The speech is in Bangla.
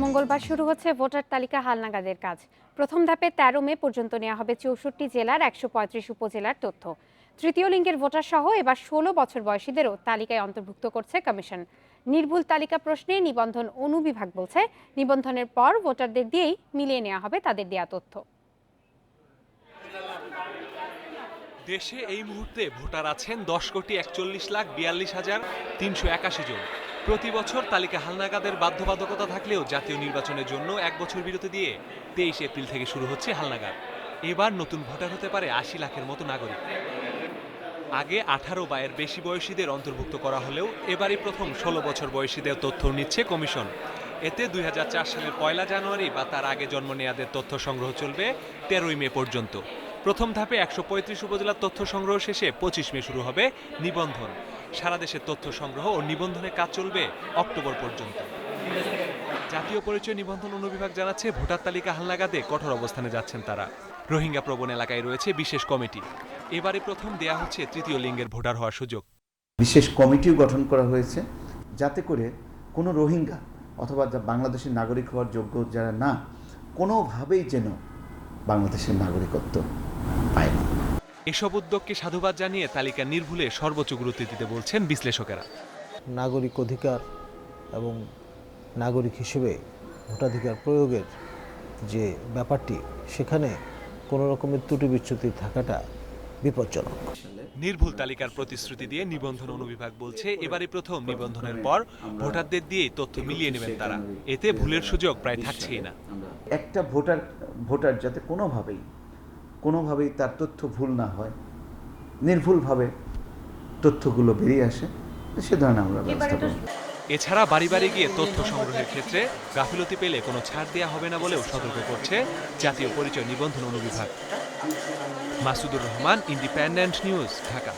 মঙ্গলবার শুরু হচ্ছে ভোটার তালিকা হালনাগাদের কাজ। প্রথম ধাপে ১৩ মে পর্যন্ত নেওয়া হবে ৬৪ জেলার ১৩৫ উপজেলার তথ্য। তৃতীয় লিঙ্গের ভোটার সহ এবার ১৬ বছর বয়সীদেরও তালিকায় অন্তর্ভুক্ত করছে কমিশন। নির্ভুল তালিকা প্রশ্নে নিবন্ধন অনুবিভাগ বলছে, নিবন্ধনের পর ভোটারদের দিয়েই মিলিয়ে নেওয়া হবে তাদের দেয়া তথ্য। দেশে এই মুহূর্তে ভোটার আছেন ১০,৪১,৪২,৩৮১ জন। প্রতি বছর তালিকা হালনাগাদের বাধ্যবাধকতা থাকলেও জাতীয় নির্বাচনের জন্য ১ বছর বিরতি দিয়ে ২৩ এপ্রিল থেকে শুরু হচ্ছে হালনাগাদ। এবার নতুন ভোটার হতে পারে ৮০ লাখের মতো নাগরিক। আগে ১৮ বা এর বেশি বয়সীদের অন্তর্ভুক্ত করা হলেও এবারই প্রথম ১৬ বছর বয়সীদের তথ্য নিচ্ছে কমিশন। এতে ২০০৪ সালের ১ জানুয়ারি বা তার আগে জন্ম নেয়াদের তথ্য সংগ্রহ চলবে ১৩ মে পর্যন্ত। প্রথম ধাপে ১৩৫ উপজেলার তথ্য সংগ্রহ শেষে ২৫ মে শুরু হবে নিবন্ধন। সারা দেশের তথ্য সংগ্রহ ও নিবন্ধনের কাজ চলবে অক্টোবর পর্যন্ত। জাতীয় পরিচয় নিবন্ধন অনুবিভাগ জানাচ্ছে, ভোটার তালিকা হালনাগাদে কঠোর অবস্থানে যাচ্ছেন তারা। রোহিঙ্গা প্রবণ এলাকায় রয়েছে বিশেষ কমিটি। এবারে প্রথম দেয়া হচ্ছে তৃতীয় লিঙ্গের ভোটার হওয়ার সুযোগ। বিশেষ কমিটিও গঠন করা হয়েছে যাতে করে কোনো রোহিঙ্গা অথবা বাংলাদেশের নাগরিক হওয়ার যোগ্য যারা না, কোনোভাবেই যেন বাংলাদেশের নাগরিকত্ব পায় না। এসব উদ্যোগকে সাধুবাদ জানিয়ে তালিকা নির্ভুলে সর্বোচ্চ গুরুত্ব দিতে বলছেন বিশ্লেষকেরা। নাগরিক অধিকার এবং নাগরিক হিসেবে ভোটাধিকার প্রয়োগের যে ব্যাপারটি, সেখানে কোনো রকমের ত্রুটি বিচ্যুতি থাকাটা বিপজ্জনক। নির্ভুল তালিকার প্রতিশ্রুতি দিয়ে নিবন্ধন অনুবিভাগ বলছে, এবারে প্রথম নিবন্ধনের পর ভোটারদের দিয়ে তথ্য মিলিয়ে নেবেন তারা। এতে ভুলের সুযোগ প্রায় থাকছেই না। একটা ভোটার যাতে কোনোভাবেই তার তথ্য ভুল না হয়, নির্ভুলভাবে তথ্যগুলো বেরিয়ে আসে, সে ধরনের আমরা ব্যবস্থা করব। এছাড়া বাড়ি বাড়ি গিয়ে তথ্য সংগ্রহের ক্ষেত্রে গাফিলতি পেলে কোনো ছাড় দেওয়া হবে না বলেও সতর্ক করছে জাতীয় পরিচয় নিবন্ধন অনুবিভাগ। Masudur Rahman, independent news, Dhaka.